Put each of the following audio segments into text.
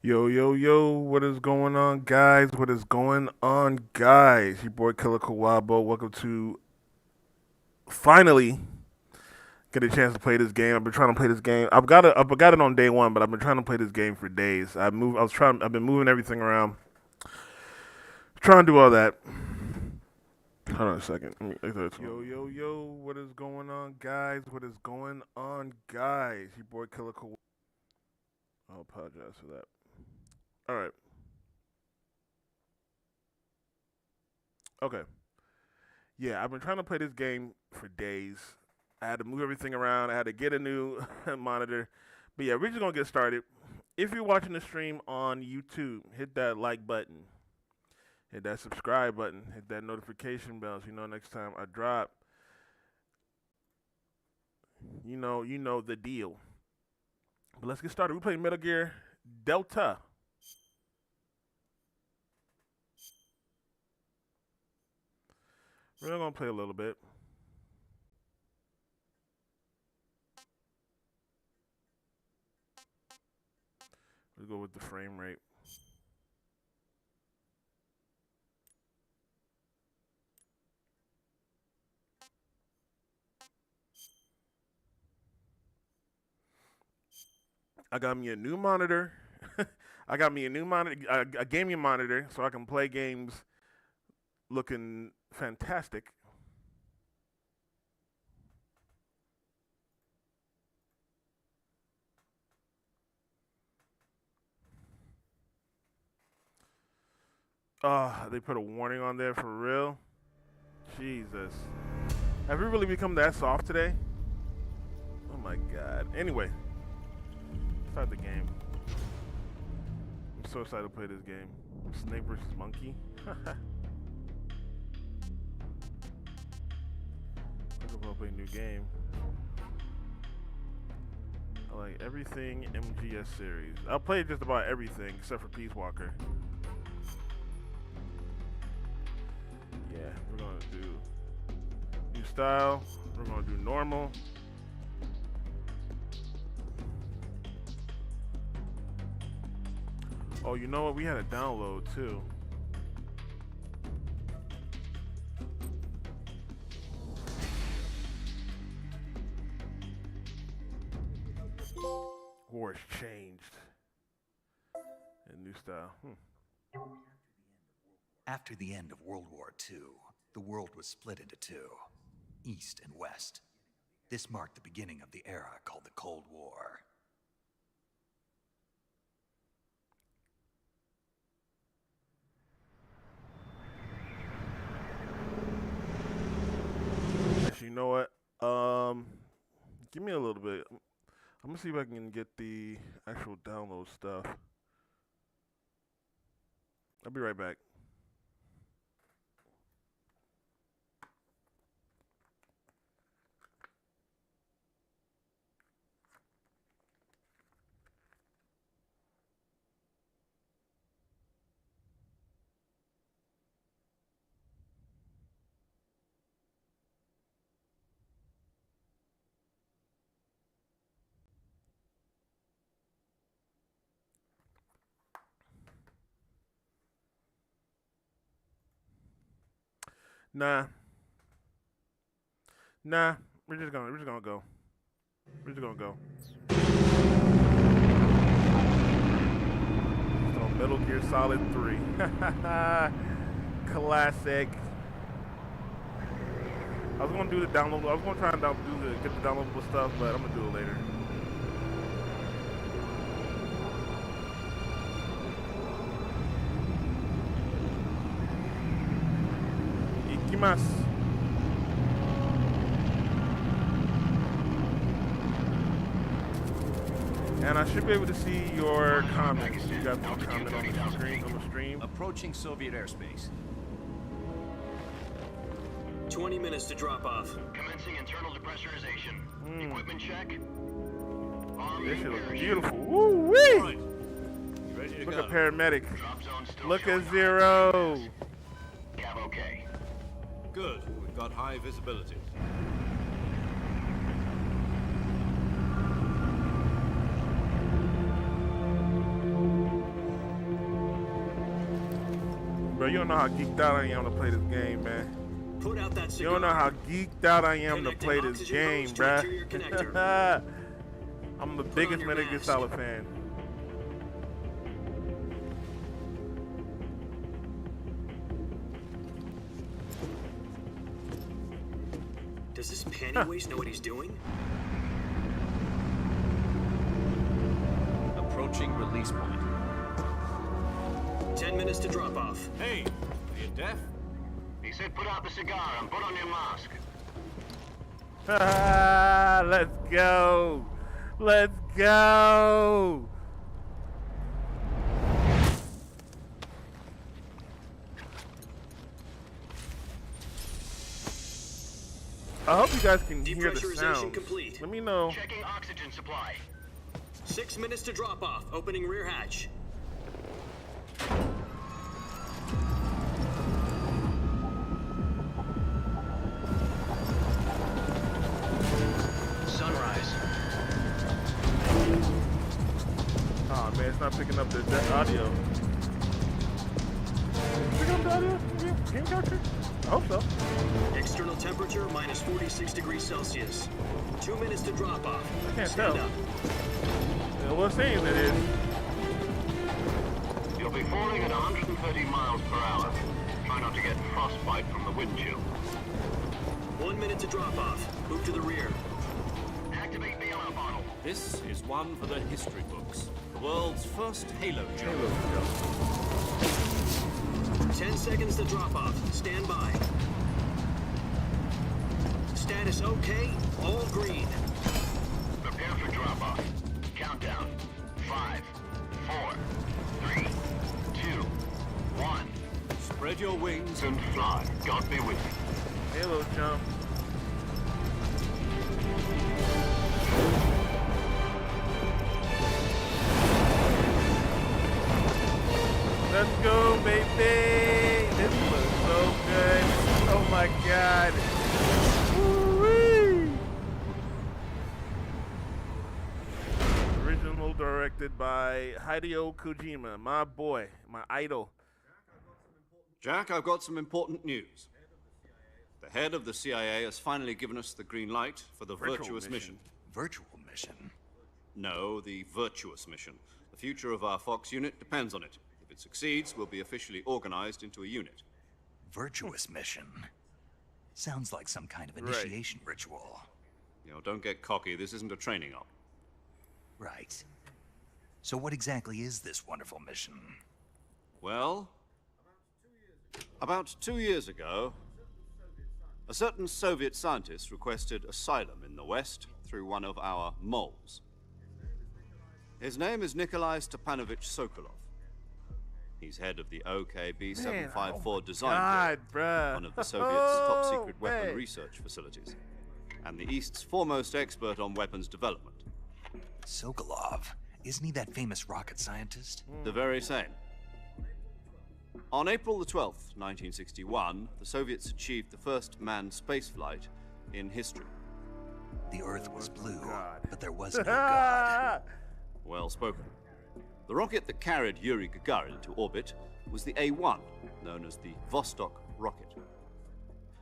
Yo, yo, yo, what is going on, guys? What is going on, guys? Your boy Killer Kawabo. Welcome to finally get a chance to play this game. I've been trying to play this game. I've got it on day one, but I've been trying to play this game for days. I've been moving everything around, trying to do all that. Hold on a second. Yo, yo, yo, what is going on, guys? What is going on, guys? Your boy Killer Kawabo. I apologize for that. All right. Okay. Yeah, I've been trying to play this game for days. I had to move everything around. I had to get a new monitor. But yeah, we're just gonna get started. If you're watching the stream on YouTube, hit that like button, hit that subscribe button, hit that notification bell so you know next time I drop. You know the deal. But let's get started. We're playing Metal Gear Delta. We're gonna play a little bit. Let's go with the frame rate. I got me a new monitor. I got me a new monitor, a gaming monitor, so I can play games looking fantastic. They put a warning on there for real. Jesus. Have we really become that soft today? Oh my god. Anyway, start the game. I'm so excited to play this game. Snake versus Monkey. Look up a new game. I like everything MGS series. I'll play just about everything except for Peace Walker. Yeah, we're gonna do new style. We're gonna do normal. Oh, you know what? We had a download too. War's changed. And new style. After the end of World War II, the world was split into two, East and West. This marked the beginning of the era called the Cold War. Actually, you know what? Give me a little bit. I'm gonna see if I can get the actual download stuff. I'll be right back. Nah, nah. We're just gonna go. We're just gonna go. So Metal Gear Solid 3. Classic. I was gonna do the download. I was gonna try and get the downloadable stuff, but I'm gonna do it later. Ikimasu. And I should be able to see your comments. You got the comment on the stream. Approaching Soviet airspace. 20 minutes to drop off. Commencing internal depressurization. Equipment check. This shit looks beautiful. Woo wee! Right. You ready to Look go? at paramedic. Drop zone still Look showing at high Zero. success. Cav okay. Good. We've got high visibility. you don't know how geeked out I am to play this game, man. Put out that You cigar. don't know how geeked out I am to Connecting play this oxygen game, hose to interior bruh. connector. I'm the on biggest your Metal Gear mask. Solid fan. Does this panty waste know what he's doing? Approaching release point. 10 minutes to drop off. Hey, are you deaf? He said put out the cigar and put on your mask. Let's go. Let's go. I hope you guys can hear the Depressurization sounds. complete. Let me know. Checking oxygen supply. 6 minutes to drop off. Opening rear hatch. Sunrise. Oh man, it's not picking up the audio. Pick up the audio? Game capture? I hope so. External temperature minus 46 degrees Celsius. 2 minutes to drop off. I can't Stand tell. up. Yeah, what saying it is. You'll be falling at 130 miles per hour. Try not to get frostbite from the wind chill. 1 minute to drop off. Move to the rear. Activate the alarm bottle. This is one for the history books. The world's first Halo jump. Halo jump. 10 seconds to drop off. Stand by. Status okay. All green. Prepare for drop-off. Countdown. 5, 4, 3, 2, 1. Spread your wings And fly. God be with you. Halo jump. Let's go, baby! This looks so good. Oh my god. Woo-wee. Original directed by Hideo Kojima, my boy, my idol. Jack, I've got some important news. The head of the CIA has finally given us the green light for the Virtual virtuous mission. mission. Virtual mission? No, the virtuous mission. The future of our Fox unit depends on it. If it succeeds, we'll be officially organized into a unit. Virtuous mission? Sounds like some kind of Right. initiation ritual. You know, don't get cocky. This isn't a training op. Right. So what exactly is this wonderful mission? Well, about 2 years ago, a certain Soviet scientist requested asylum in the West through one of our moles. His name is Nikolai Stepanovich Sokolov. He's head of the OKB-754 design God, bureau, bruh. one of the Soviets' top secret Oh, weapon man. research facilities, and the East's foremost expert on weapons development. Sokolov. Isn't he that famous rocket scientist? The very same. On April the 12th, 1961, the Soviets achieved the first manned spaceflight in history. The Earth was blue, God. but there was no God. Well spoken. The rocket that carried Yuri Gagarin into orbit was the A-1, known as the Vostok rocket.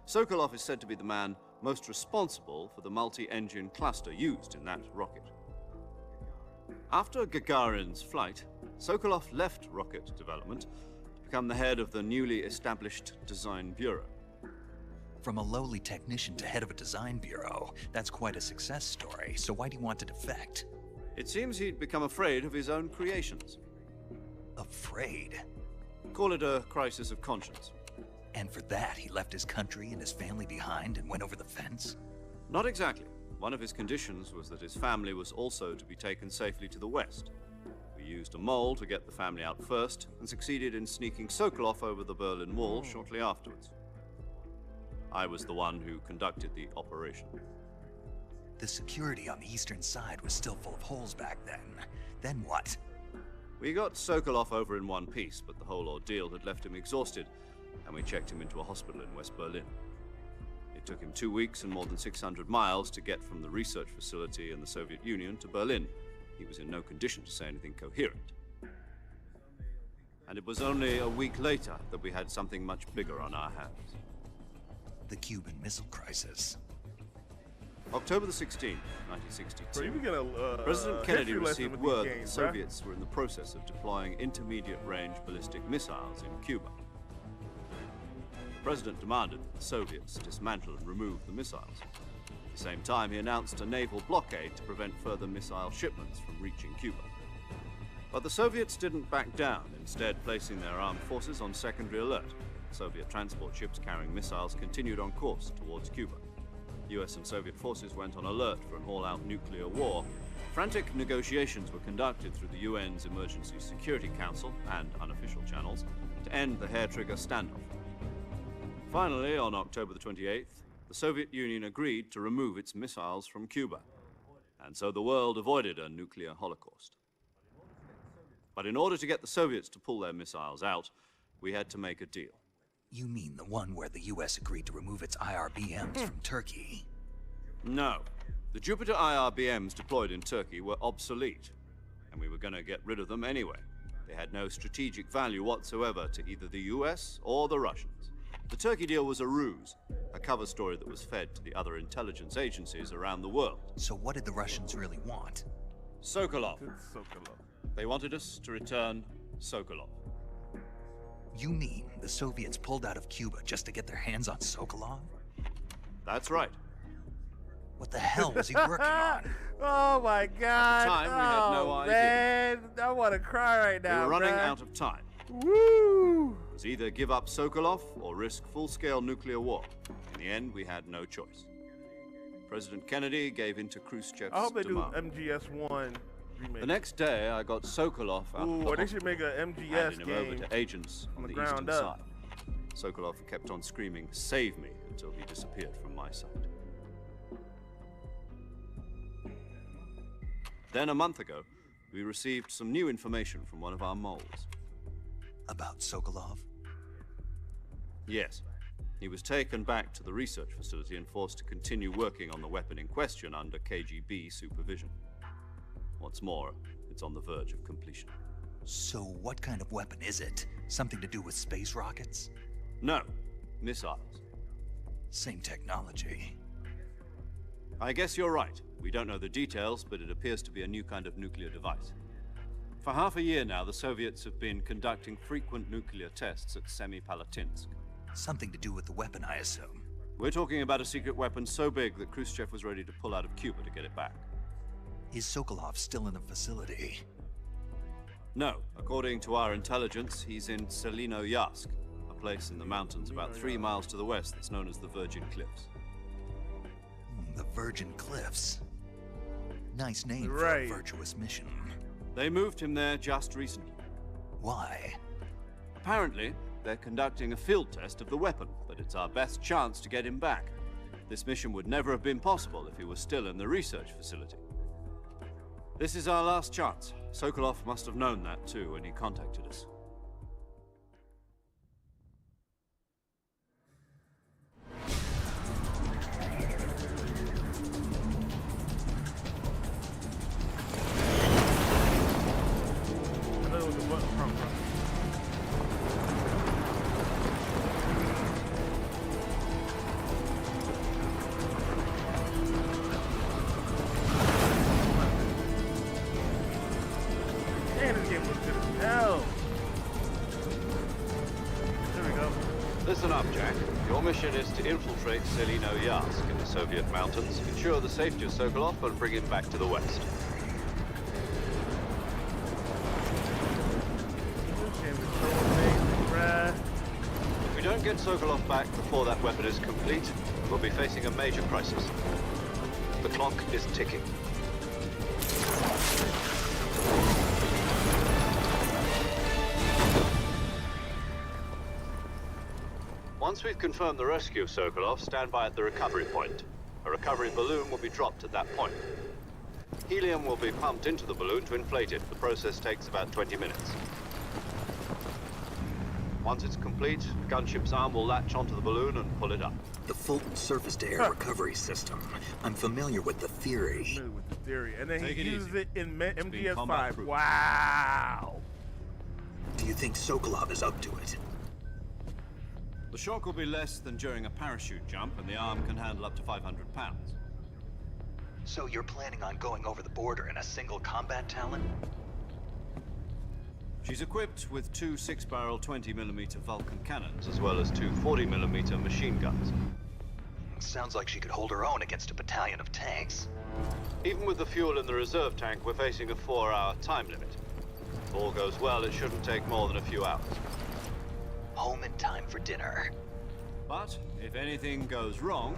Sokolov is said to be the man most responsible for the multi-engine cluster used in that rocket. After Gagarin's flight, Sokolov left rocket development to become the head of the newly established Design Bureau. From a lowly technician to head of a design bureau, that's quite a success story. So why do you want to defect? It seems he'd become afraid of his own creations. Afraid. Call it a crisis of conscience. And for that, he left his country and his family behind and went over the fence? Not exactly. One of his conditions was that his family was also to be taken safely to the west. We used a mole to get the family out first and succeeded in sneaking Sokolov over the Berlin Wall shortly afterwards. I was the one who conducted the operation. The security on the eastern side was still full of holes back then. Then what? We got Sokolov over in one piece, but the whole ordeal had left him exhausted, and we checked him into a hospital in West Berlin. It took him 2 weeks and more than 600 miles to get from the research facility in the Soviet Union to Berlin. He was in no condition to say anything coherent. And it was only a week later that we had something much bigger on our hands. The Cuban Missile Crisis. October the 16th, 1962. Bro, you be getting President Kennedy history lesson received with word these that the games, Soviets were in the process of deploying intermediate-range ballistic missiles in Cuba. The President demanded that the Soviets dismantle and remove the missiles. At the same time, he announced a naval blockade to prevent further missile shipments from reaching Cuba. But the Soviets didn't back down, instead placing their armed forces on secondary alert. Soviet transport ships carrying missiles continued on course towards Cuba. US and Soviet forces went on alert for an all-out nuclear war. Frantic negotiations were conducted through the UN's Emergency Security Council and unofficial channels to end the hair-trigger standoff. Finally, on October the 28th, the Soviet Union agreed to remove its missiles from Cuba, and so the world avoided a nuclear holocaust. But in order to get the Soviets to pull their missiles out, we had to make a deal. You mean the one where the US agreed to remove its IRBMs from Turkey? No. The Jupiter IRBMs deployed in Turkey were obsolete, and we were going to get rid of them anyway. They had no strategic value whatsoever to either the US or the Russians. The Turkey deal was a ruse, a cover story that was fed to the other intelligence agencies around the world. So what did the Russians really want? Sokolov. It's Sokolov. They wanted us to return Sokolov. You mean the Soviets pulled out of Cuba just to get their hands on Sokolov? That's right. What the hell was he working on? Oh my God! time, we had no idea. Man, I want to cry right We now. were running bruh. out of time. Woo! It was either give up Sokolov or risk full-scale nuclear war. In the end, we had no choice. President Kennedy gave in to Khrushchev's I hope they do demand. MGS1 remake. The next day, I got Sokolov out of Ooh, the or they hospital, should make a MGS handing him game. over to agents on on the the eastern ground up. side. Sokolov kept on screaming, "Save me," until he disappeared from my sight. Then, a month ago, we received some new information from one of our moles. About Sokolov? Yes. He was taken back to the research facility and forced to continue working on the weapon in question under KGB supervision. What's more, it's on the verge of completion. So what kind of weapon is it? Something to do with space rockets? No, missiles. Same technology. I guess you're right. We don't know the details, but it appears to be a new kind of nuclear device. For half a year now, the Soviets have been conducting frequent nuclear tests at Semipalatinsk. Something to do with the weapon, I assume. We're talking about a secret weapon so big that Khrushchev was ready to pull out of Cuba to get it back. Is Sokolov still in the facility? No, according to our intelligence, he's in Selino-Yarsk, a place in the mountains about 3 miles to the west that's known as the Virgin Cliffs. The Virgin Cliffs. Nice name for Right. a virtuous mission. They moved him there just recently. Why? Apparently, they're conducting a field test of the weapon, but it's our best chance to get him back. This mission would never have been possible if he was still in the research facility. This is our last chance. Sokolov must have known that too when he contacted us. I know it was a button prompt. Man, this game looks good as hell. There we go. Listen up, Jack. Your mission is to infiltrate Selino-Yarsk in the Soviet mountains, ensure the safety of Sokolov, and bring him back to the west. This game is so amazing, bruh. If we don't get Sokolov back before that weapon is complete, we'll be facing a major crisis. The clock is ticking. Once we've confirmed the rescue of Sokolov, stand by at the recovery point. A recovery balloon will be dropped at that point. Helium will be pumped into the balloon to inflate it. The process takes about 20 minutes. Once it's complete, the gunship's arm will latch onto the balloon and pull it up. The Fulton surface-to-air recovery system. I'm familiar with the theory. Familiar with the theory. And then Take he it uses easy. it in being MGS5. combat-proof. Wow. Do you think Sokolov is up to it? The shock will be less than during a parachute jump, and the arm can handle up to 500 pounds. So you're planning on going over the border in a single combat Talon? She's equipped with two 6-barrel 20mm Vulcan cannons, as well as two 40mm machine guns. Sounds like she could hold her own against a battalion of tanks. Even with the fuel in the reserve tank, we're facing a 4-hour time limit. If all goes well, it shouldn't take more than a few hours. Home in time for dinner. But if anything goes wrong,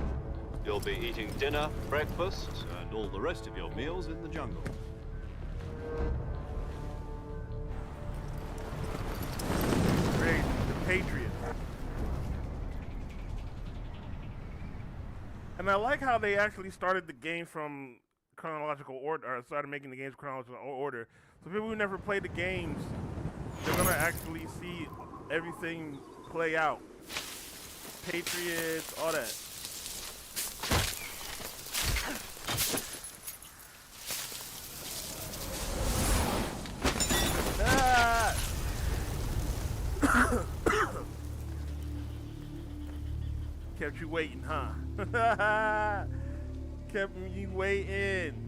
you'll be eating dinner, breakfast, and all the rest of your meals in the jungle. Great, the Patriot. And I like how they actually started the game from chronological order, or started making the games chronological order. So people who never played the games, they're gonna actually see everything play out. Patriots, all that. Ah! Kept you waiting, huh? Kept me waiting.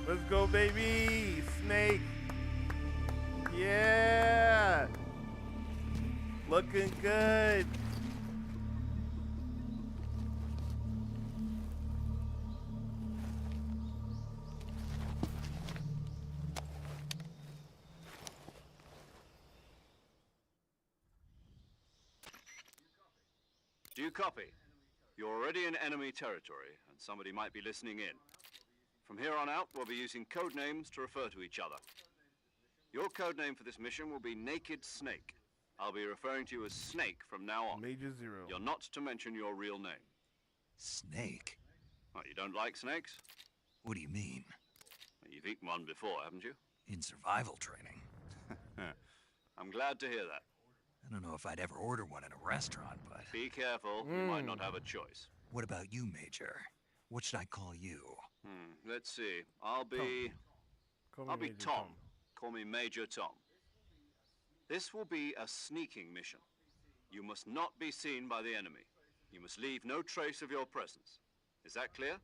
Let's go, baby! Snake! Yeah! Looking good! Do you copy? You're already in enemy territory, and somebody might be listening in. From here on out, we'll be using code names to refer to each other. Your code name for this mission will be Naked Snake. I'll be referring to you as Snake from now on. Major Zero. You're not to mention your real name. Snake? What, you don't like snakes? What do you mean? Well, you've eaten one before, haven't you? In survival training? I'm glad to hear that. I don't know if I'd ever order one in a restaurant, but... Be careful, you might not have a choice. What about you, Major? What should I call you? Let's see. I'll be Major Tom. Call me Major Tom. This will be a sneaking mission. You must not be seen by the enemy. You must leave no trace of your presence. Is that clear?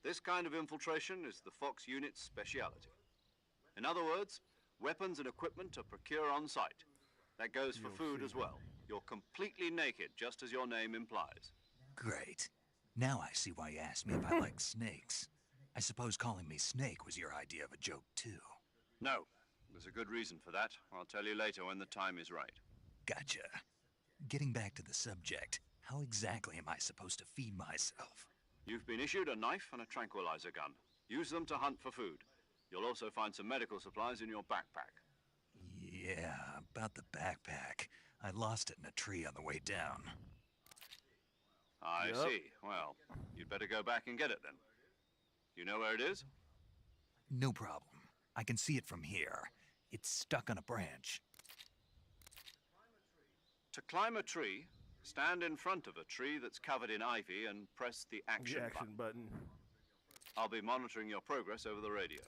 This kind of infiltration is the Fox unit's speciality. In other words, weapons and equipment are procured on site. That goes for food as well. You're completely naked, just as your name implies. Great. Now I see why you asked me if I like snakes. I suppose calling me Snake was your idea of a joke, too. No. There's a good reason for that. I'll tell you later when the time is right. Gotcha. Getting back to the subject, how exactly am I supposed to feed myself? You've been issued a knife and a tranquilizer gun. Use them to hunt for food. You'll also find some medical supplies in your backpack. Yeah, about the backpack. I lost it in a tree on the way down. I see. Well, you'd better go back and get it then. You know where it is? No problem. I can see it from here. It's stuck on a branch. To climb a tree, stand in front of a tree that's covered in ivy and press the action button. I'll be monitoring your progress over the radio.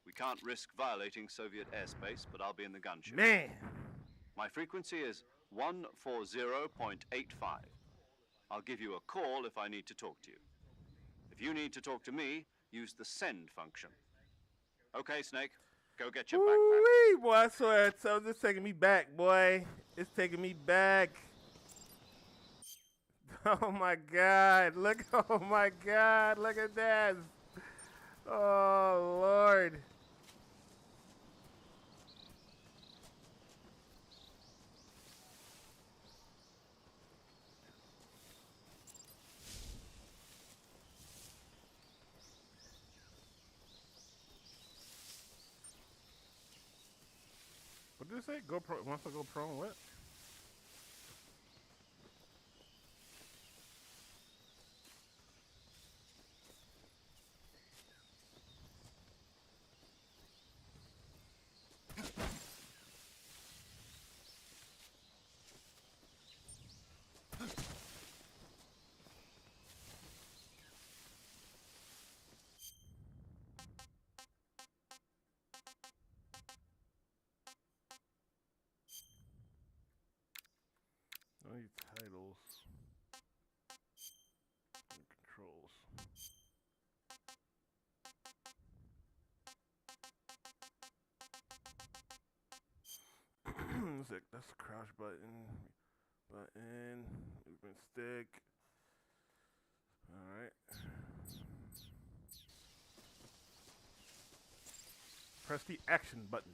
We can't risk violating Soviet airspace, but I'll be in the gunship. Man! My frequency is 140.85. I'll give you a call if I need to talk to you. If you need to talk to me, use the send function. Okay, Snake, go get your backpack. Woo-wee, boy, I swear, so it's taking me back, boy. It's taking me back. Oh my God, look, oh my God, look at that. Oh, Lord. say? Go pro. Wants to go pro and what? No need titles and controls. That's the crouch button. Movement stick. Alright. Press the action button.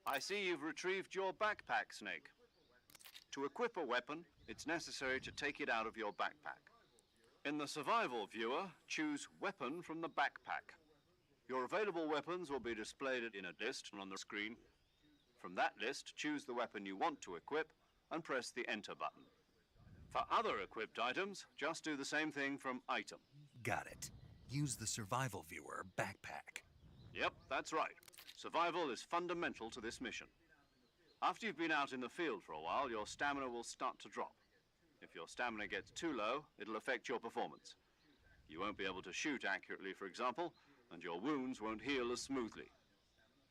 I see you've retrieved your backpack, Snake. To equip a weapon, it's necessary to take it out of your backpack. In the survival viewer, choose Weapon from the backpack. Your available weapons will be displayed in a list on the screen. From that list, choose the weapon you want to equip and press the Enter button. For other equipped items, just do the same thing from Item. Got it. Use the survival viewer backpack. Yep, that's right. Survival is fundamental to this mission. After you've been out in the field for a while, your stamina will start to drop. If your stamina gets too low, it'll affect your performance. You won't be able to shoot accurately, for example, and your wounds won't heal as smoothly.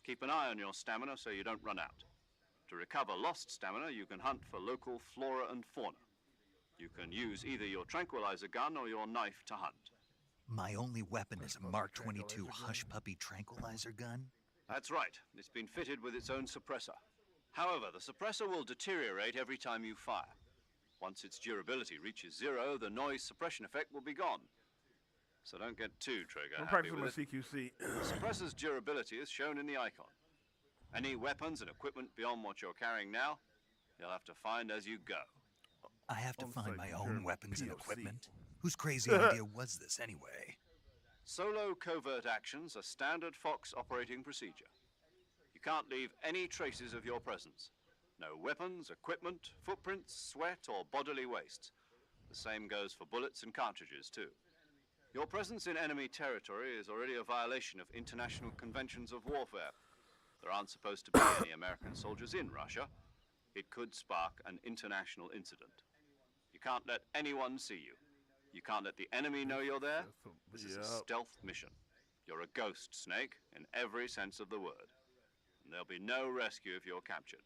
Keep an eye on your stamina so you don't run out. To recover lost stamina, you can hunt for local flora and fauna. You can use either your tranquilizer gun or your knife to hunt. My only weapon is a Mark 22 Hush Puppy tranquilizer gun? That's right. It's been fitted with its own suppressor. However, the suppressor will deteriorate every time you fire. Once its durability reaches 0, the noise suppression effect will be gone. So don't get too trigger I'm happy practicing my with it. CQC. The suppressor's durability is shown in the icon. Any weapons and equipment beyond what you're carrying now, you'll have to find as you go. I have to find my own weapons and POC. equipment? Whose crazy idea was this anyway? Solo covert actions are standard Fox operating procedure. You can't leave any traces of your presence. No weapons, equipment, footprints, sweat, or bodily waste. The same goes for bullets and cartridges, too. Your presence in enemy territory is already a violation of international conventions of warfare. There aren't supposed to be any American soldiers in Russia. It could spark an international incident. You can't let anyone see you. You can't let the enemy know you're there. This is a stealth mission. You're a ghost, Snake, in every sense of the word. And there'll be no rescue if you're captured.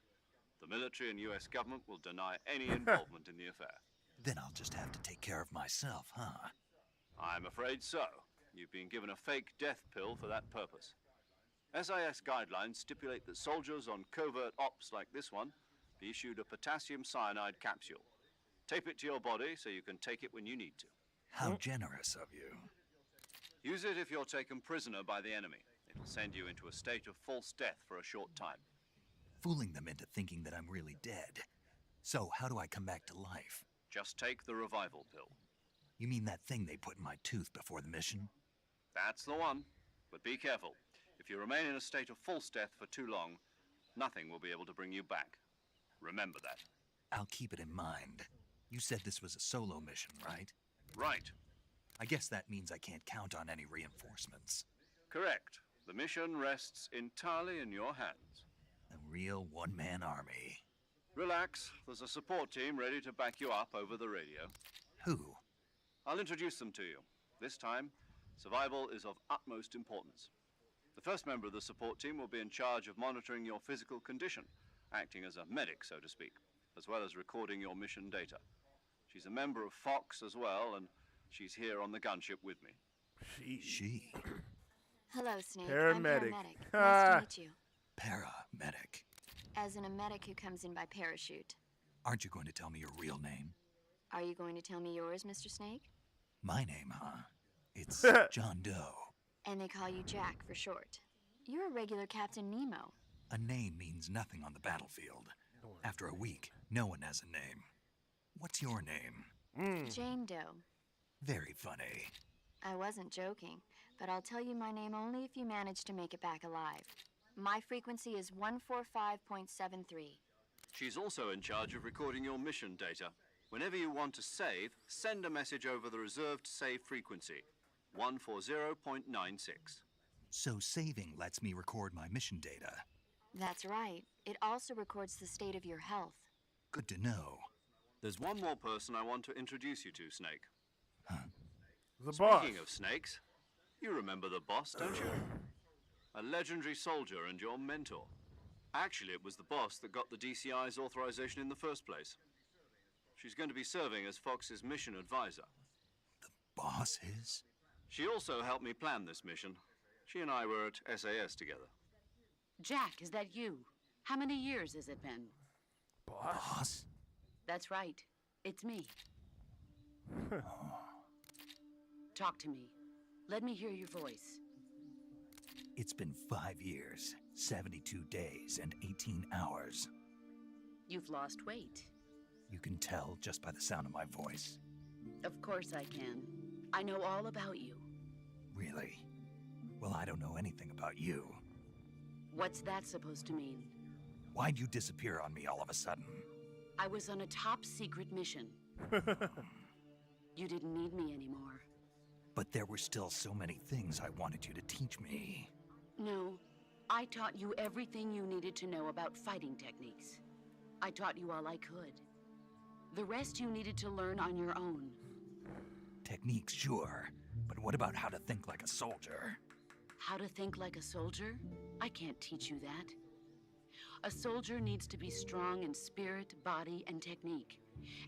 The military and US government will deny any involvement in the affair. Then I'll just have to take care of myself, huh? I'm afraid so. You've been given a fake death pill for that purpose. SIS guidelines stipulate that soldiers on covert ops like this one be issued a potassium cyanide capsule. Tape it to your body so you can take it when you need to. How generous of you. Use it if you're taken prisoner by the enemy. It'll send you into a state of false death for a short time. Fooling them into thinking that I'm really dead. So how do I come back to life? Just take the revival pill. You mean that thing they put in my tooth before the mission? That's the one. But be careful. If you remain in a state of false death for too long, nothing will be able to bring you back. Remember that. I'll keep it in mind. You said this was a solo mission, right? Right. I guess that means I can't count on any reinforcements. Correct. The mission rests entirely in your hands. A real one-man army. Relax. There's a support team ready to back you up over the radio. Who? I'll introduce them to you. This time, survival is of utmost importance. The first member of the support team will be in charge of monitoring your physical condition, acting as a medic, so to speak, as well as recording your mission data. She's a member of Fox as well, and she's here on the gunship with me. She. Hello, Snake. Paramedic. I'm paramedic. Nice to meet you. Paramedic. As in a medic who comes in by parachute. Aren't you going to tell me your real name? Are you going to tell me yours, Mr. Snake? My name, huh? It's John Doe. And they call you Jack for short. You're a regular Captain Nemo. A name means nothing on the battlefield. After a week, no one has a name. What's your name? Jane Doe. Very funny. I wasn't joking, but I'll tell you my name only if you manage to make it back alive. My frequency is 145.73. She's also in charge of recording your mission data. Whenever you want to save, send a message over the reserved save frequency, 140.96. So saving lets me record my mission data. That's right. It also records the state of your health. Good to know. There's one more person I want to introduce you to, Snake. The boss. Speaking of snakes, you remember the boss, don't you? A legendary soldier and your mentor. Actually, it was the boss that got the DCI's authorization in the first place. She's going to be serving as Fox's mission advisor. Boss is? She also helped me plan this mission. She and I were at SAS together. Jack, is that you? How many years has it been? Boss? That's right. It's me. Talk to me. Let me hear your voice. It's been 5 years, 72 days, and 18 hours. You've lost weight. You can tell just by the sound of my voice. Of course I can. I know all about you. Really? Well, I don't know anything about you. What's that supposed to mean? Why'd you disappear on me all of a sudden? I was on a top secret mission. You didn't need me anymore. But there were still so many things I wanted you to teach me. No, I taught you everything you needed to know about fighting techniques. I taught you all I could. The rest you needed to learn on your own. Techniques, sure. But what about how to think like a soldier? How to think like a soldier? I can't teach you that. A soldier needs to be strong in spirit, body, and technique.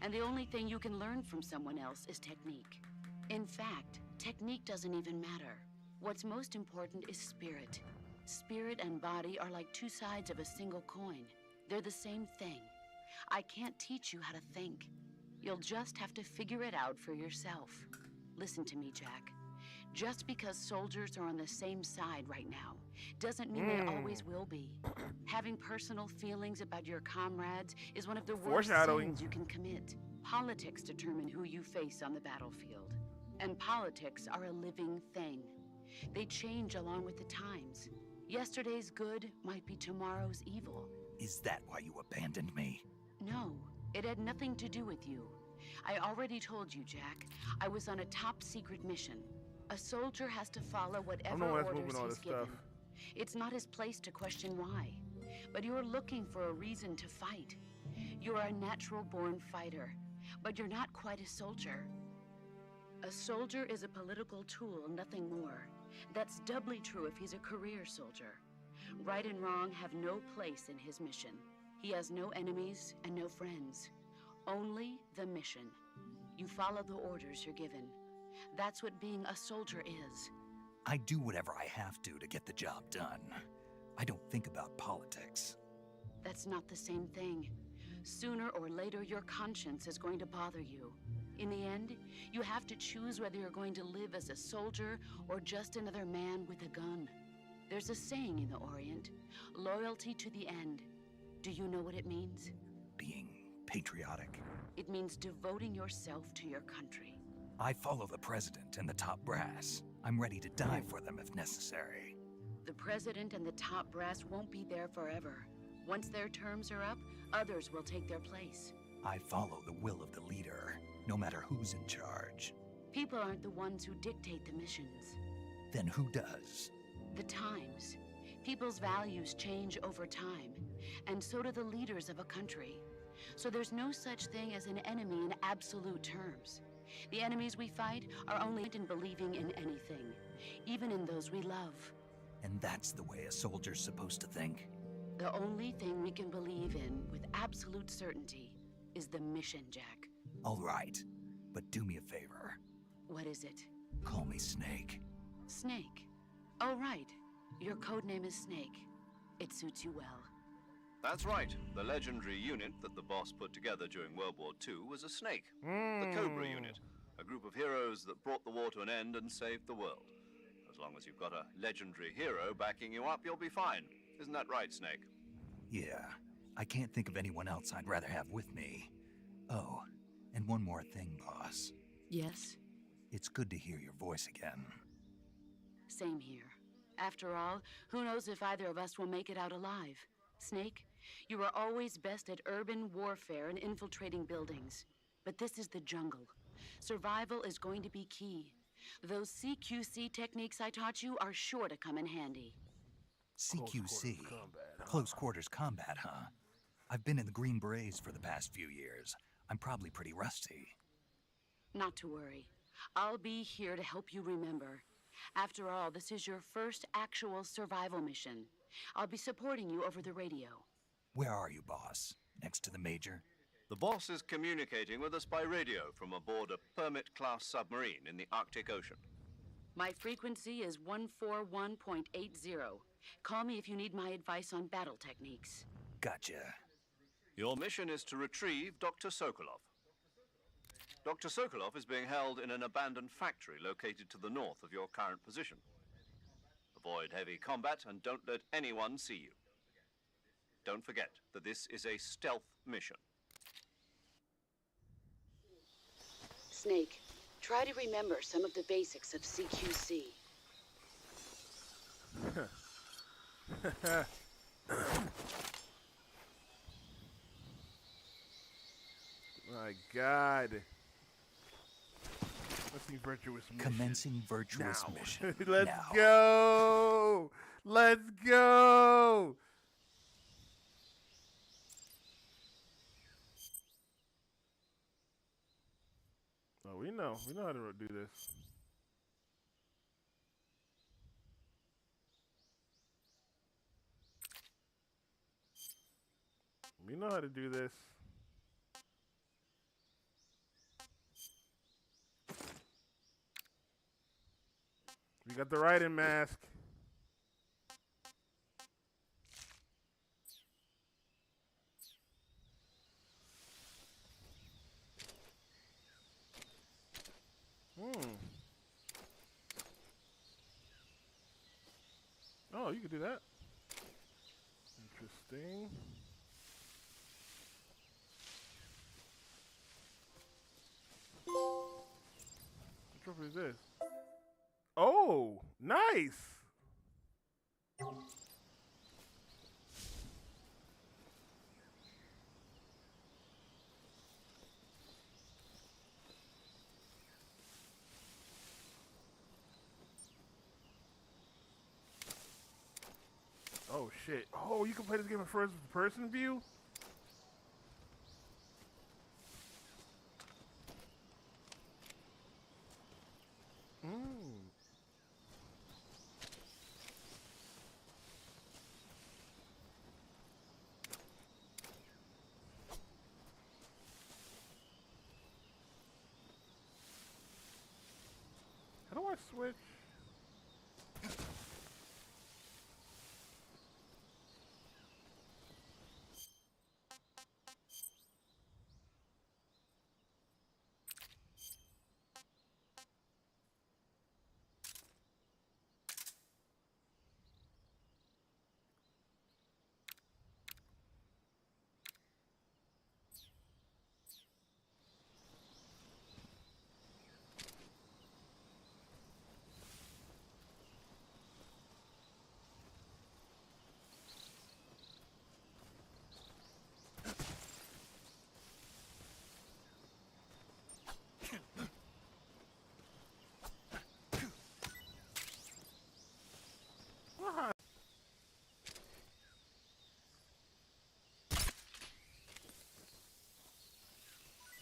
And the only thing you can learn from someone else is technique. In fact, technique doesn't even matter. What's most important is spirit. Spirit and body are like two sides of a single coin. They're the same thing. I can't teach you how to think. You'll just have to figure it out for yourself. Listen to me, Jack. Just because soldiers are on the same side right now doesn't mean they always will be. Having personal feelings about your comrades is one of the worst Foreshadowing. sins you can commit. Politics determine who you face on the battlefield. And politics are a living thing. They change along with the times. Yesterday's good might be tomorrow's evil. Is that why you abandoned me? No, it had nothing to do with you. I already told you, Jack. I was on a top secret mission. A soldier has to follow whatever why it's orders moving all he's this given. stuff. It's not his place to question why. But you're looking for a reason to fight. You're a natural-born fighter, but you're not quite a soldier. A soldier is a political tool, nothing more. That's doubly true if he's a career soldier. Right and wrong have no place in his mission. He has no enemies and no friends. Only the mission. You follow the orders you're given. That's what being a soldier is. I do whatever I have to get the job done. I don't think about politics. That's not the same thing. Sooner or later, your conscience is going to bother you. In the end, you have to choose whether you're going to live as a soldier or just another man with a gun. There's a saying in the Orient, loyalty to the end. Do you know what it means? Being patriotic. It means devoting yourself to your country. I follow the president and the top brass. I'm ready to die for them if necessary. The president and the top brass won't be there forever. Once their terms are up, others will take their place. I follow the will of the leader, no matter who's in charge. People aren't the ones who dictate the missions. Then who does? The times. People's values change over time, and so do the leaders of a country. So there's no such thing as an enemy in absolute terms. The enemies we fight are only in believing in anything, even in those we love. And that's the way a soldier's supposed to think? The only thing we can believe in with absolute certainty is the mission, Jack. All right, but do me a favor. What is it? Call me Snake. Snake. Oh, right. Your code name is Snake. It suits you well. That's right. The legendary unit that the boss put together during World War II was a snake. The Cobra unit, a group of heroes that brought the war to an end and saved the world. As long as you've got a legendary hero backing you up, you'll be fine. Isn't that right, Snake? Yeah, I can't think of anyone else I'd rather have with me. Oh, and one more thing, boss. Yes? It's good to hear your voice again. Same here. After all, who knows if either of us will make it out alive? Snake, you were always best at urban warfare and infiltrating buildings. But this is the jungle. Survival is going to be key. Those CQC techniques I taught you are sure to come in handy. CQC? Combat, huh? Close quarters combat, huh? I've been in the Green Berets for the past few years. I'm probably pretty rusty. Not to worry. I'll be here to help you remember. After all, this is your first actual survival mission. I'll be supporting you over the radio. Where are you, boss? Next to the Major? The boss is communicating with us by radio from aboard a Permit-class submarine in the Arctic Ocean. My frequency is 141.80. Call me if you need my advice on battle techniques. Gotcha. Your mission is to retrieve Dr. Sokolov. Dr. Sokolov is being held in an abandoned factory located to the north of your current position. Avoid heavy combat and don't let anyone see you. Don't forget that this is a stealth mission. Snake, try to remember some of the basics of CQC. My God. Let's see virtuous mission. Commencing virtuous Now. mission. Let's now. go. Let's go. Oh, we know how to do this. We know how to do this. We got the riding mask. Oh, you could do that. Interesting. What trophy is this? Oh, nice. Oh shit. Oh, you can play this game in first person view? How do I switch?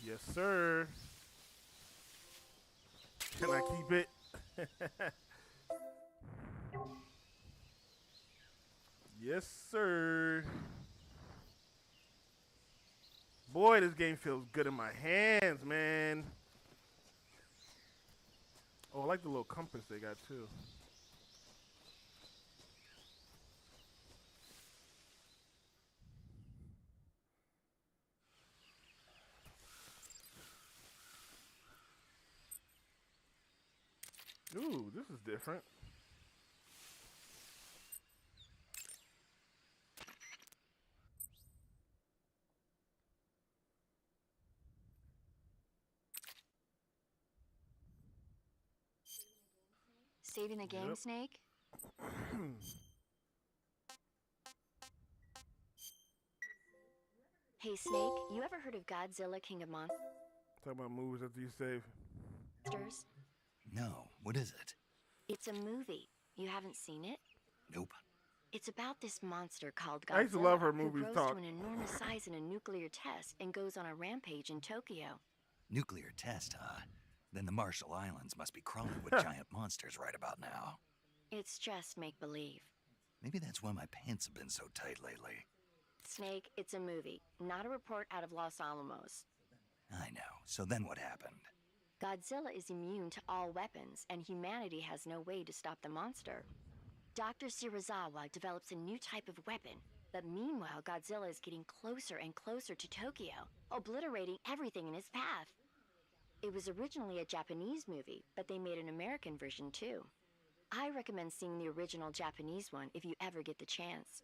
Yes, sir. Can I keep it? Yes, sir. Boy, this game feels good in my hands, man. Oh, I like the little compass they got, too. Ooh, this is different. Saving the game, Yep. Snake? Hey, Snake, you ever heard of Godzilla, King of Talk about movies after you save. Monsters? No, what is it? It's a movie. You haven't seen it? Nope. It's about this monster called Godzilla I used to love her who movies grows talk. to an enormous size in a nuclear test and goes on a rampage in Tokyo. Nuclear test, huh? Then the Marshall Islands must be crawling with giant monsters right about now. It's just make-believe. Maybe that's why my pants have been so tight lately. Snake, it's a movie, not a report out of Los Alamos. I know. So then what happened? Godzilla is immune to all weapons, and humanity has no way to stop the monster. Dr. Shirazawa develops a new type of weapon, but meanwhile Godzilla is getting closer and closer to Tokyo, obliterating everything in his path. It was originally a Japanese movie, but they made an American version too. I recommend seeing the original Japanese one if you ever get the chance.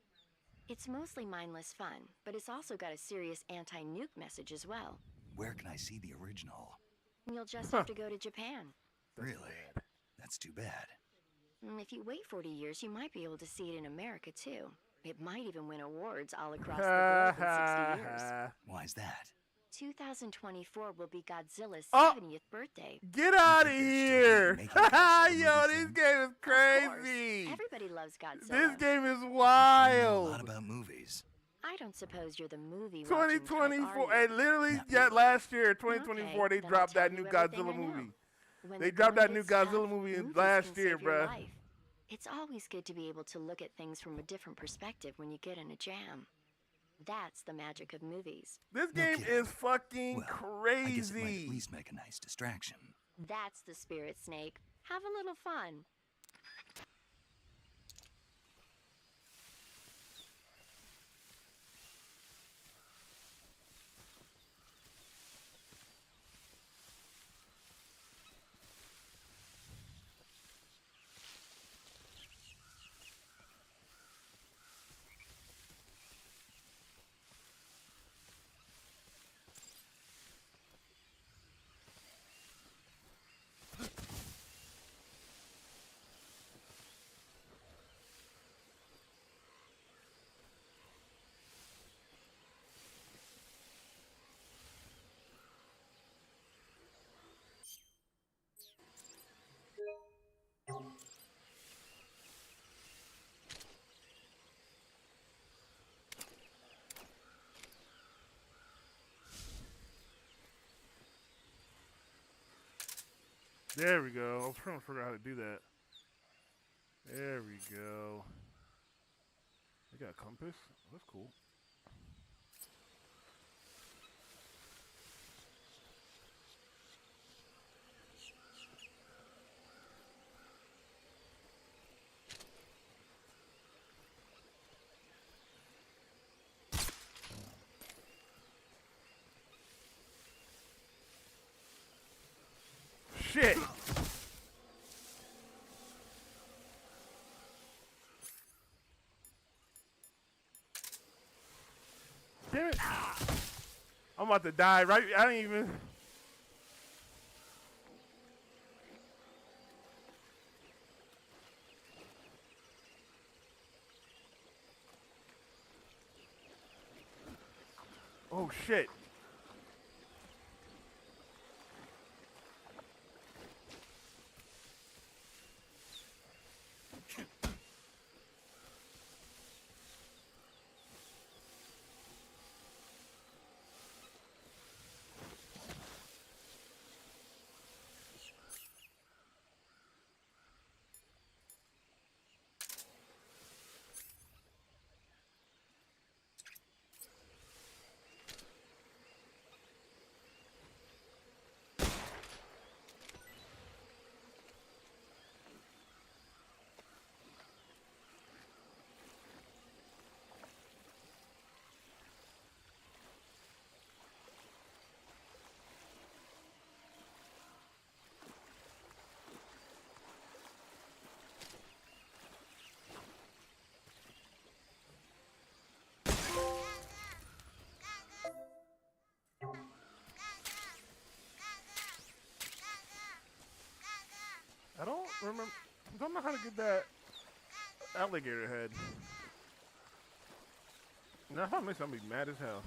It's mostly mindless fun, but it's also got a serious anti-nuke message as well. Where can I see the original? You'll just have to go to Japan. Really? That's too bad. If you wait 40 years, you might be able to see it in America too. It might even win awards all across the globe in 60 years. Why's that? 2024 will be Godzilla's Oh! 70th birthday. Get out of think they're here! still making Godzilla Yo, movies this then? game is Of crazy. course, everybody loves Godzilla. This game is I know a lot wild. about movies. I don't suppose you're the movie 2024, and and literally, Not yeah, really. last year, 2024, Okay, they then dropped I'll that tell new you everything Godzilla I know. movie. When They the dropped going that new gets tough, Godzilla movie movies last can year, save your bruh. life. It's always good to be able to look at things from a different perspective when you get in a jam. That's the magic of movies. This No game kidding. is fucking Well, crazy. I guess it might at least make a nice distraction. That's the spirit, Snake. Have a little fun. There we go. I was trying to figure out how to do that. There we go. They got a compass. That's cool. Shit! Damn it! I'm about to die, right? I didn't even... Oh, shit. remember. Don't know how to get that alligator head. Now, if I miss, I'm gonna be mad as hell.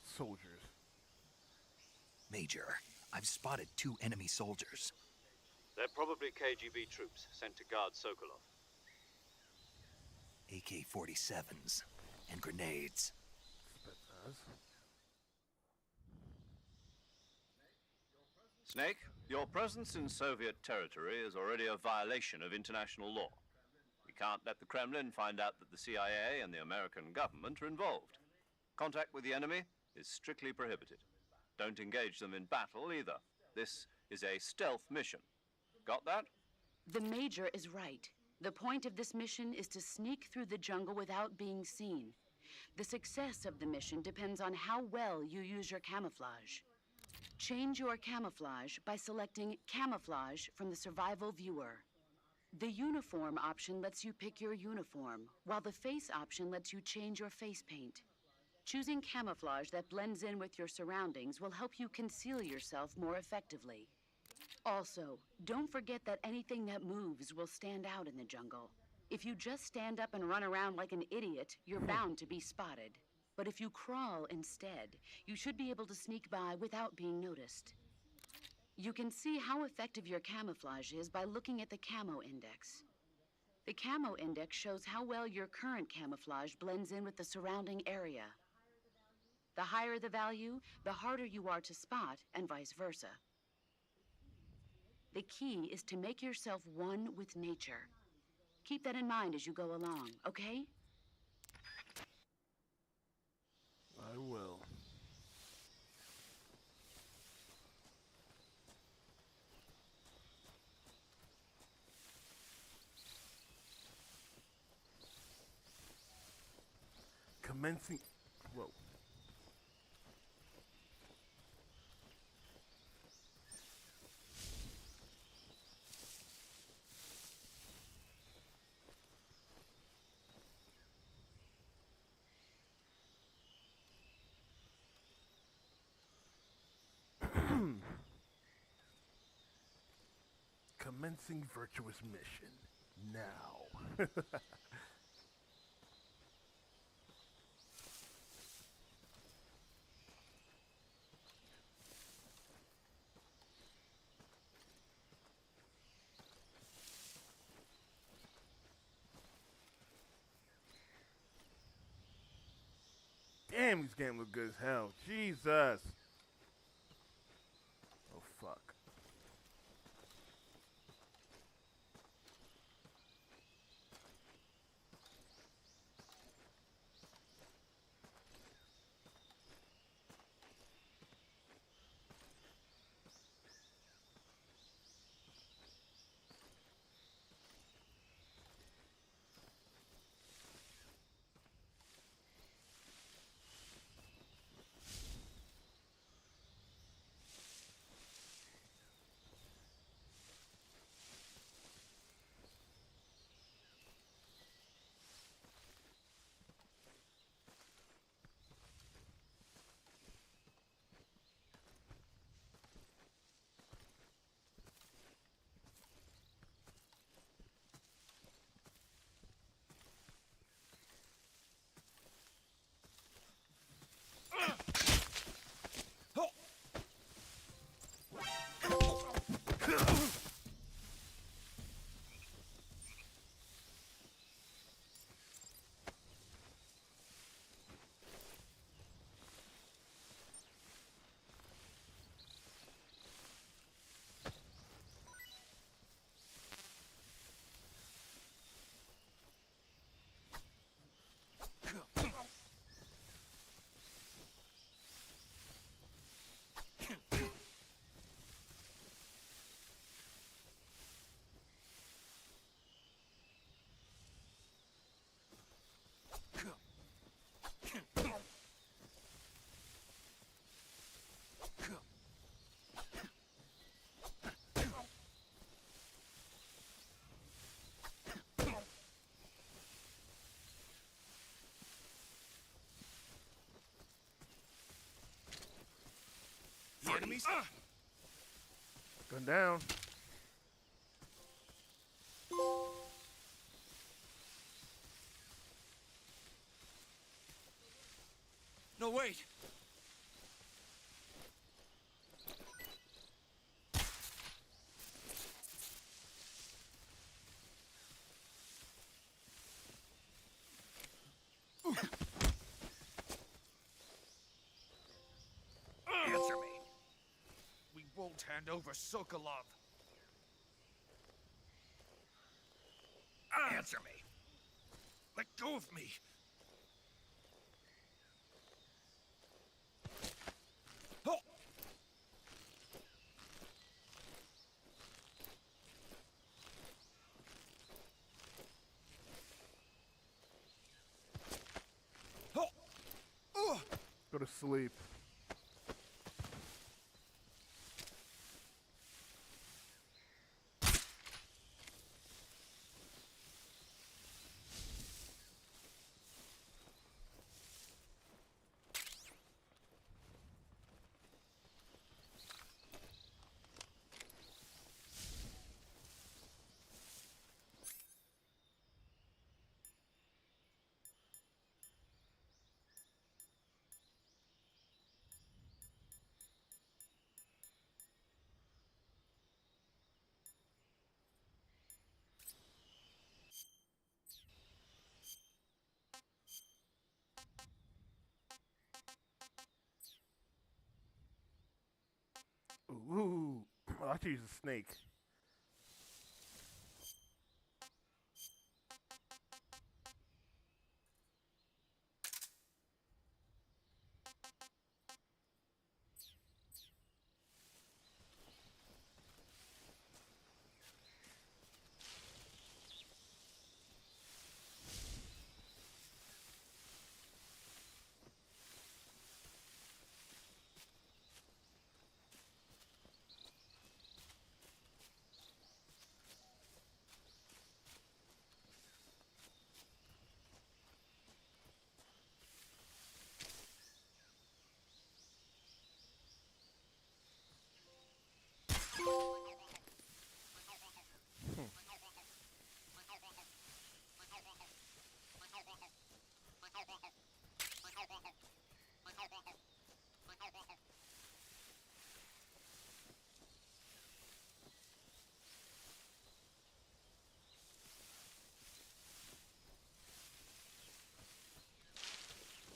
Soldiers. Major, I've spotted 2 enemy soldiers. They're probably KGB troops sent to guard Sokolov. AK-47s and grenades. Snake, your presence in Soviet territory is already a violation of international law. We can't let the Kremlin find out that the CIA and the American government are involved. Contact with the enemy is strictly prohibited. Don't engage them in battle either. This is a stealth mission. Got that? The Major is right. The point of this mission is to sneak through the jungle without being seen. The success of the mission depends on how well you use your camouflage. Change your camouflage by selecting Camouflage from the Survival Viewer. The Uniform option lets you pick your uniform, while the Face option lets you change your face paint. Choosing camouflage that blends in with your surroundings will help you conceal yourself more effectively. Also, don't forget that anything that moves will stand out in the jungle. If you just stand up and run around like an idiot, you're bound to be spotted. But if you crawl instead, you should be able to sneak by without being noticed. You can see how effective your camouflage is by looking at the Camo Index. The Camo Index shows how well your current camouflage blends in with the surrounding area. The higher the value, the harder you are to spot, and vice versa. The key is to make yourself one with nature. Keep that in mind as you go along, okay? I will. Commencing. Whoa. Commencing virtuous mission now. Damn, this game looks good as hell. Jesus. Oh, fuck. enemies. Gun down. No, wait. Answer me. We won't hand over Sokolov. Answer me. Let go of me. Oh! Oh! Oh! Go to sleep. Ooh, I could use a snake.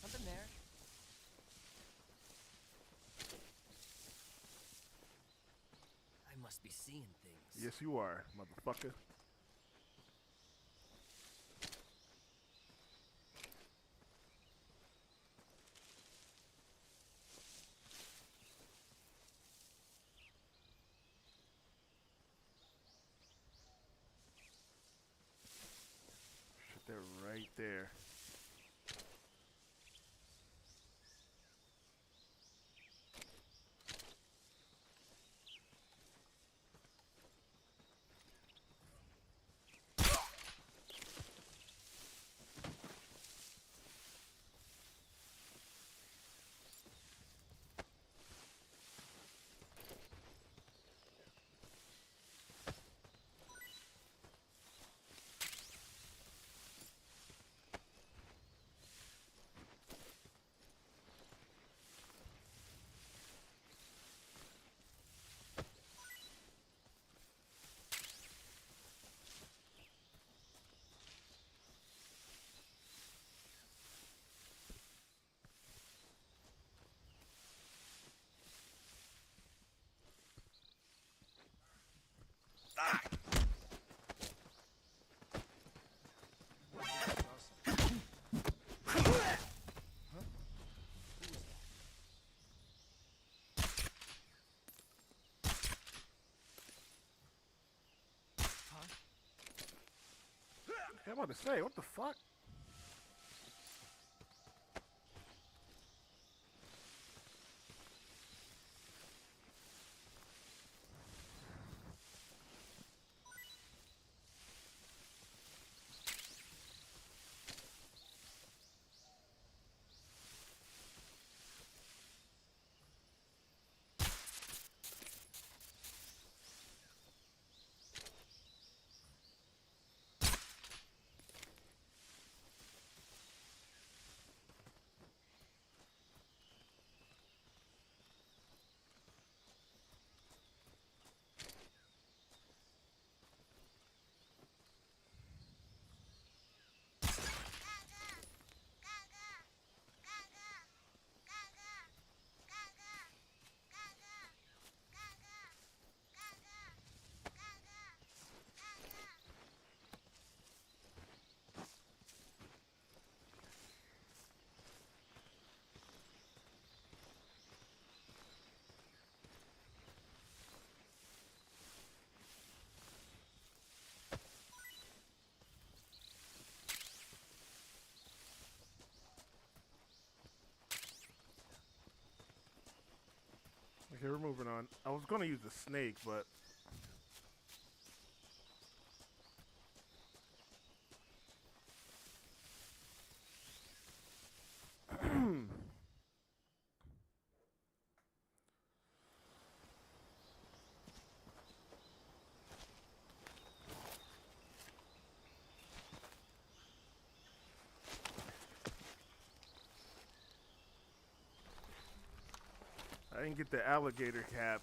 Something there? I must be seeing things. Yes, you are, motherfucker. Shit, they're right there. Yeah, I'm about to say, what the fuck? Okay, we're moving on. I was gonna use the snake, but I didn't get the alligator cap.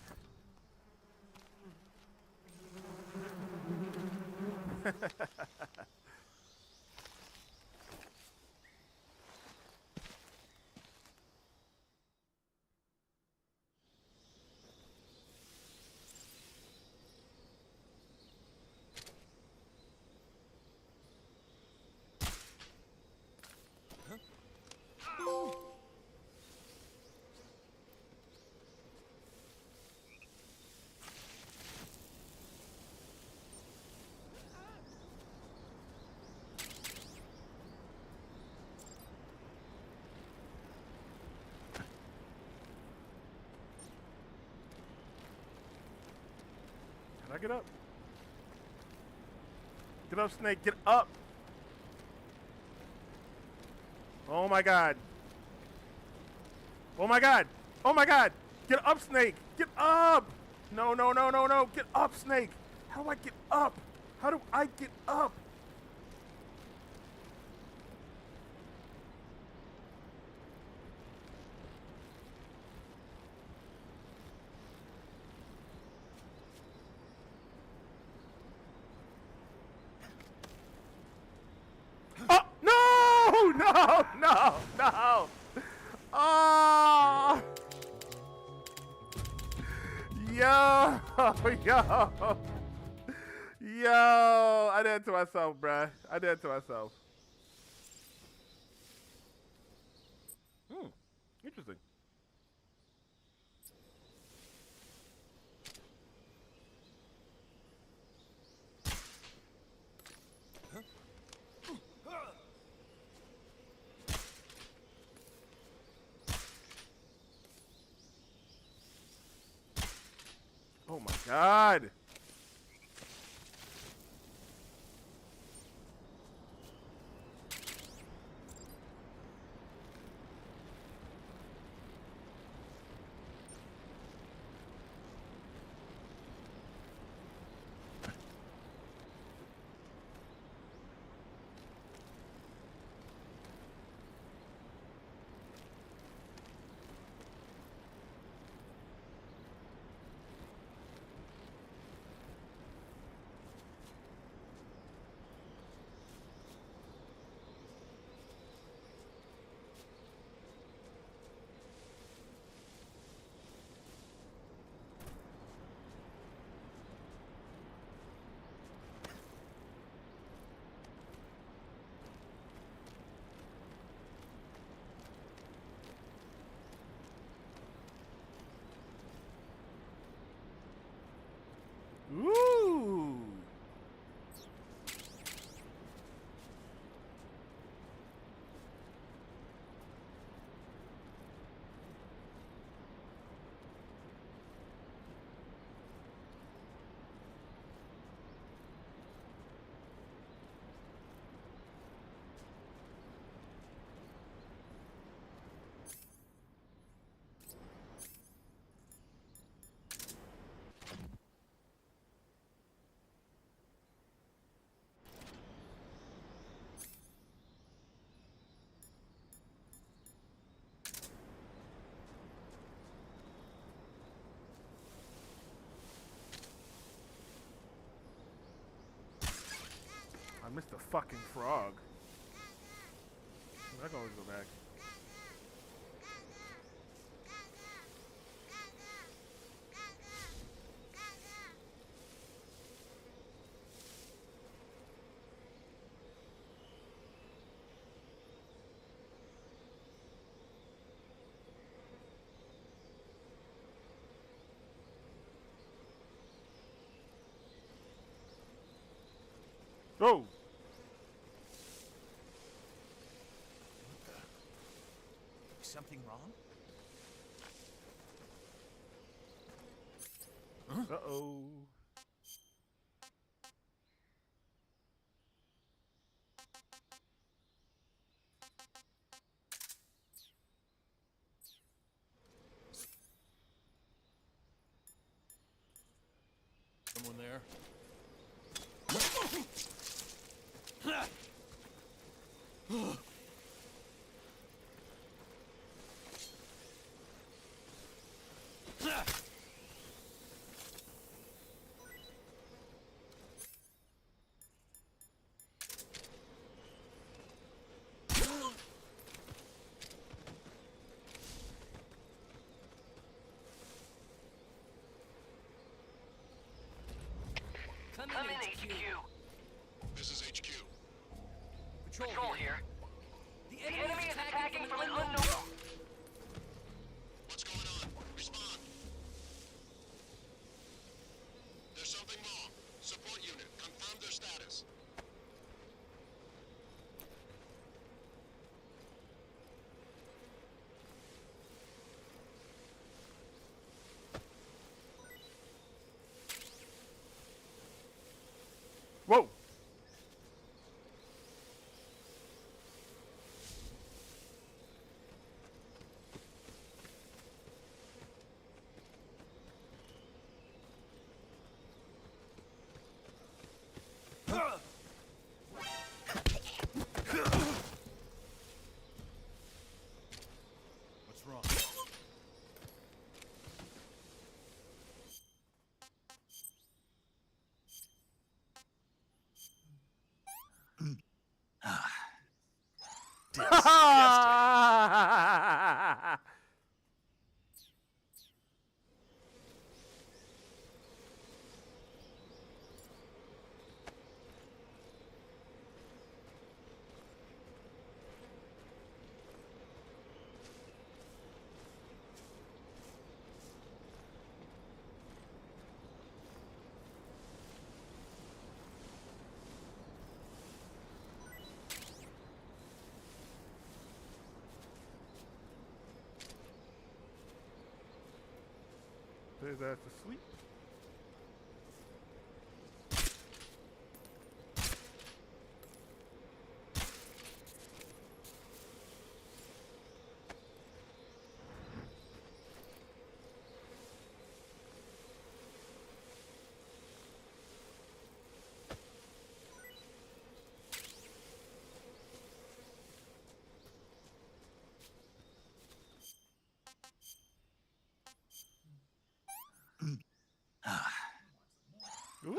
Can I get up? Get up, snake. Get up. Oh my god. Oh my god. Oh my god. Get up, snake. Get up. No, no, no, no, no. Get up, snake. How do I get up? How do I get up? Oh, no, no, no, no. Oh. Yo, yo. Yo, I did it to myself, bruh. I did it to myself. Interesting. Oh my god. Ooh. I missed a fucking frog. I can always go back. Go! Is something wrong? Uh-oh. Someone there? Come in, HQ. This is HQ. Patrol here. The enemy is attacking from an unknown... What's going on? Respond. There's something wrong. Support unit, confirm their status. Whoa! What's wrong? There's that to sleep.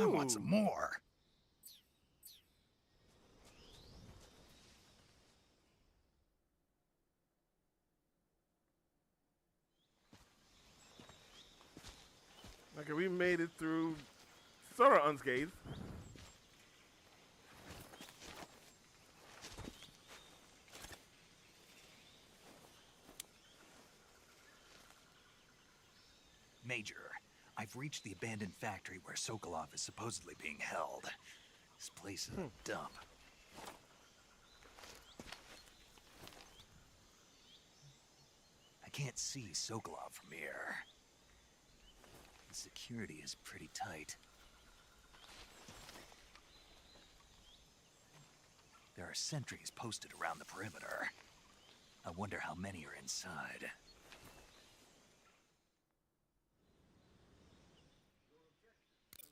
I want some more. Okay, we made it through sort of unscathed. Major, I've reached the abandoned factory where Sokolov is supposedly being held. This place is a dump. I can't see Sokolov from here. The security is pretty tight. There are sentries posted around the perimeter. I wonder how many are inside.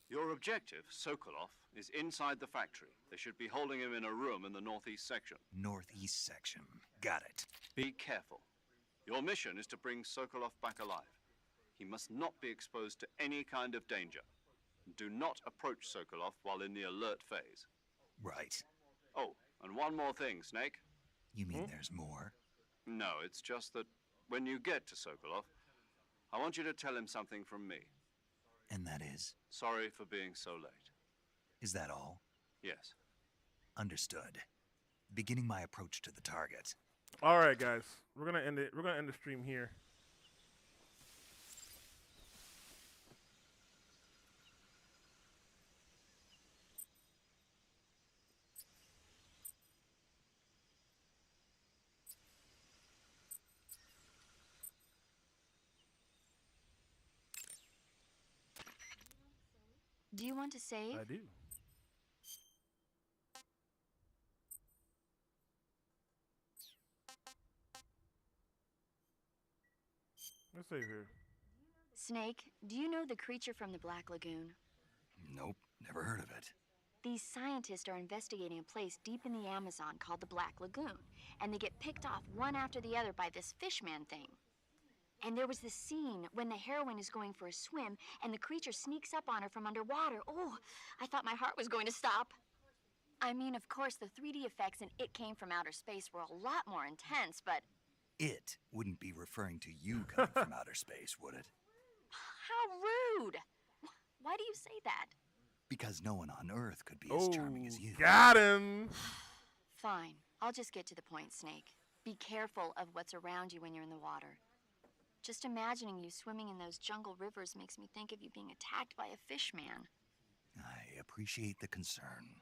Your objective, Sokolov, is inside the factory. They should be holding him in a room in the northeast section. Northeast section. Got it. Be careful. Your mission is to bring Sokolov back alive. He must not be exposed to any kind of danger. Do not approach Sokolov while in the alert phase. Right. Oh, and one more thing, Snake. You mean there's more? No, it's just that when you get to Sokolov, I want you to tell him something from me. And that is? Sorry for being so late. Is that all? Yes. Understood. Beginning my approach to the target. All right, guys, we're gonna end it. We're gonna end the stream here. Do you want to save? I do. Let's save here. Snake, do you know the creature from the Black Lagoon? Nope, never heard of it. These scientists are investigating a place deep in the Amazon called the Black Lagoon, and they get picked off one after the other by this fishman thing. And there was this scene when the heroine is going for a swim, and the creature sneaks up on her from underwater. Oh, I thought my heart was going to stop. I mean, of course, the 3D effects in It Came from Outer Space were a lot more intense, but It wouldn't be referring to you coming from outer space, would it? how rude! Why do you say that? Because no one on Earth could be as charming as you. Got him! Fine, I'll just get to the point, Snake. Be careful of what's around you when you're in the water. Just imagining you swimming in those jungle rivers makes me think of you being attacked by a fishman. I appreciate the concern.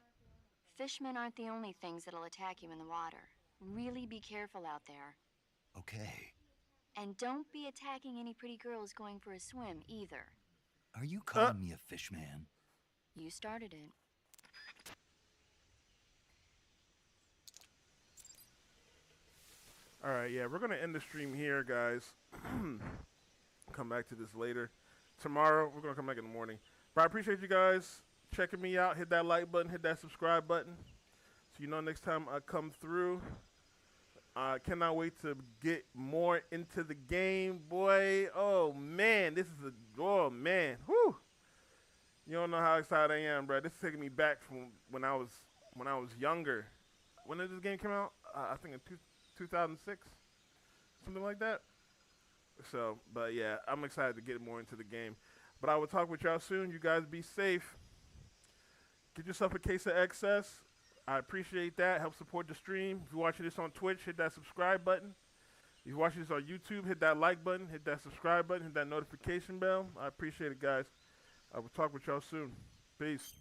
Fishmen aren't the only things that'll attack you in the water. Really be careful out there. Okay. And don't be attacking any pretty girls going for a swim, either. Are you calling me a fish man? You started it. Alright, yeah, we're going to end the stream here, guys. Come back to this later. Tomorrow, we're going to come back in the morning. But I appreciate you guys checking me out. Hit that like button, hit that subscribe button. So you know next time I come through. I cannot wait to get more into the game, boy. Oh, man. Oh, man. Whew. You don't know how excited I am, bro. This is taking me back from when I was younger. When did this game come out? I think in 2006, something like that. So, but yeah, I'm excited to get more into the game. But I will talk with y'all soon. You guys be safe. Get yourself a case of excess. I appreciate that. Help support the stream. If you're watching this on Twitch, hit that subscribe button. If you're watching this on YouTube, hit that like button, hit that subscribe button, hit that notification bell. I appreciate it, guys. I will talk with y'all soon. Peace.